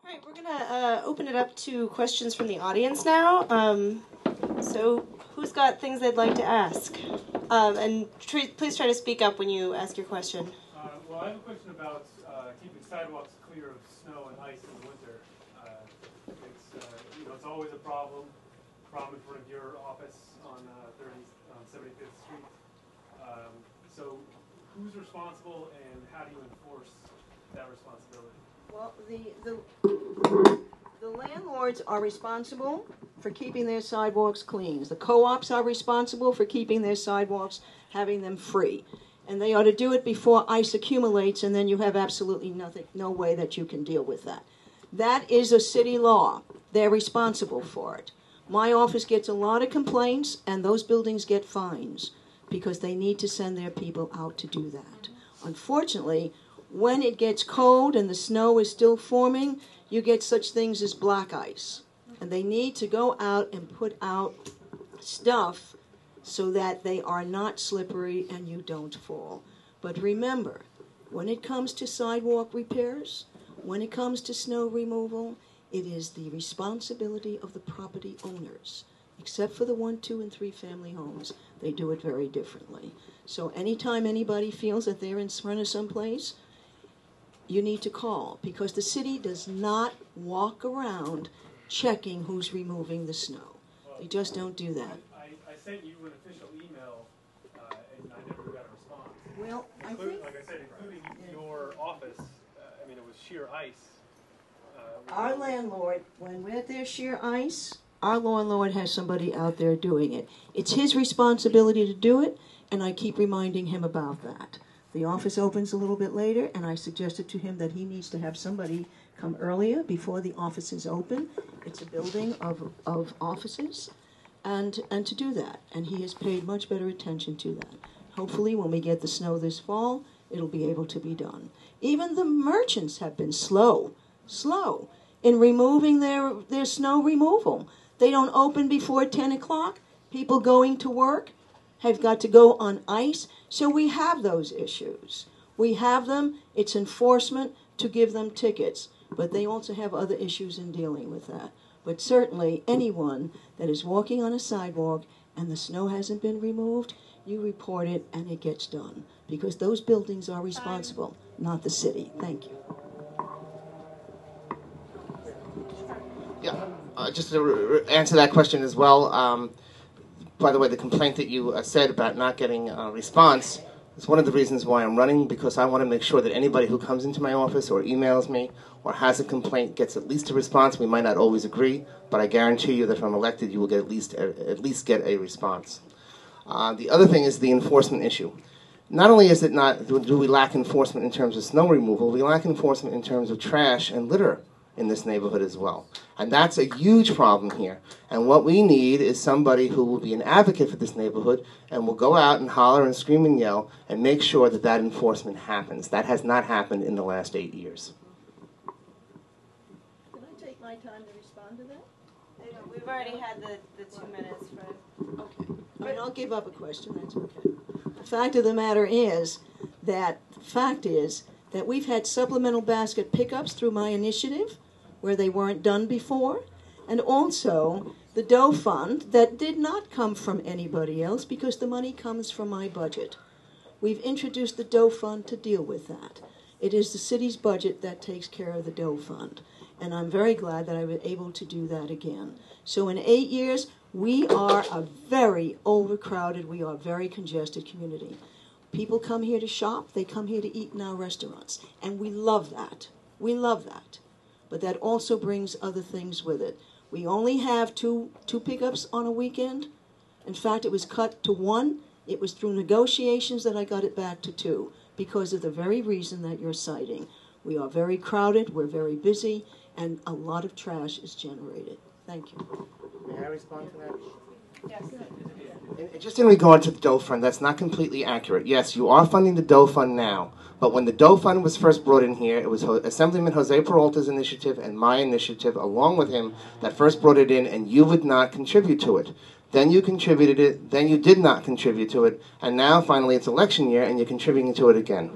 All right, we're going to open it up to questions from the audience now. So who's got things they'd like to ask? And please try to speak up when you ask your question. Well, I have a question about keeping sidewalks clear of snow and ice in the winter. It's always a problem in front of your office on 75th Street. So who's responsible and how do you enforce that responsibility? Well, the landlords are responsible for keeping their sidewalks clean. The co-ops are responsible for keeping their sidewalks, having them free. And they ought to do it before ice accumulates, and then you have absolutely no way that you can deal with that. That is a city law. They're responsible for it. My office gets a lot of complaints, and those buildings get fines because they need to send their people out to do that. Unfortunately, when it gets cold and the snow is still forming, you get such things as black ice. And they need to go out and put out stuff so that they are not slippery and you don't fall. But remember, when it comes to sidewalk repairs, when it comes to snow removal, it is the responsibility of the property owners. Except for the 1, 2, and 3 family homes, they do it very differently. So anytime anybody feels that they're in front of someplace, you need to call, because the city does not walk around checking who's removing the snow. They just don't do that. I sent you an official email, and I never got a response. Well, like I said, including your office, it was sheer ice. Our landlord, when we're at their sheer ice, our landlord has somebody out there doing it. It's his responsibility to do it, and I keep reminding him about that. The office opens a little bit later, and I suggested to him that he needs to have somebody come earlier before the office is open. It's a building of offices, and to do that. And he has paid much better attention to that. Hopefully, when we get the snow this fall, it'll be able to be done. Even the merchants have been slow in removing their snow removal. They don't open before 10 o'clock. People going to work have got to go on ice. So we have those issues. We have them. It's enforcement to give them tickets. But they also have other issues in dealing with that. But certainly anyone that is walking on a sidewalk and the snow hasn't been removed, you report it and it gets done. Because those buildings are responsible, not the city. Thank you. Yeah, just to answer that question as well. By the way, the complaint that you said about not getting a response is one of the reasons why I'm running, because I want to make sure that anybody who comes into my office or emails me or has a complaint gets at least a response. We might not always agree, but I guarantee you that if I'm elected, you will get at least get a response. The other thing is the enforcement issue. Not only is it not, do we lack enforcement in terms of snow removal, we lack enforcement in terms of trash and litter in this neighborhood as well. And that's a huge problem here. And what we need is somebody who will be an advocate for this neighborhood and will go out and holler and scream and yell and make sure that that enforcement happens. That has not happened in the last 8 years. Can I take my time to respond to that? We've already had the 2 minutes. Okay. I mean, I'll give up a question. That's okay. The fact of the matter is that we've had supplemental basket pickups through my initiative where they weren't done before, and also the Doe Fund that did not come from anybody else because the money comes from my budget. We've introduced the Doe Fund to deal with that. It is the city's budget that takes care of the Doe Fund, and I'm very glad that I was able to do that again. So in 8 years, we are a very overcrowded, we are a very congested community. People come here to shop, they come here to eat in our restaurants, and we love that. We love that. But that also brings other things with it. We only have two pickups on a weekend. In fact, it was cut to 1. It was through negotiations that I got it back to 2 because of the very reason that you're citing. We are very crowded, we're very busy, and a lot of trash is generated. Thank you. May I respond to that? Yes. Just in regard to the Doe Fund, that's not completely accurate. Yes, you are funding the Doe Fund now, but when the Doe Fund was first brought in here, it was Assemblyman Jose Peralta's initiative and my initiative, along with him, that first brought it in, and you would not contribute to it. Then you contributed it, then you did not contribute to it, and now finally it's election year and you're contributing to it again.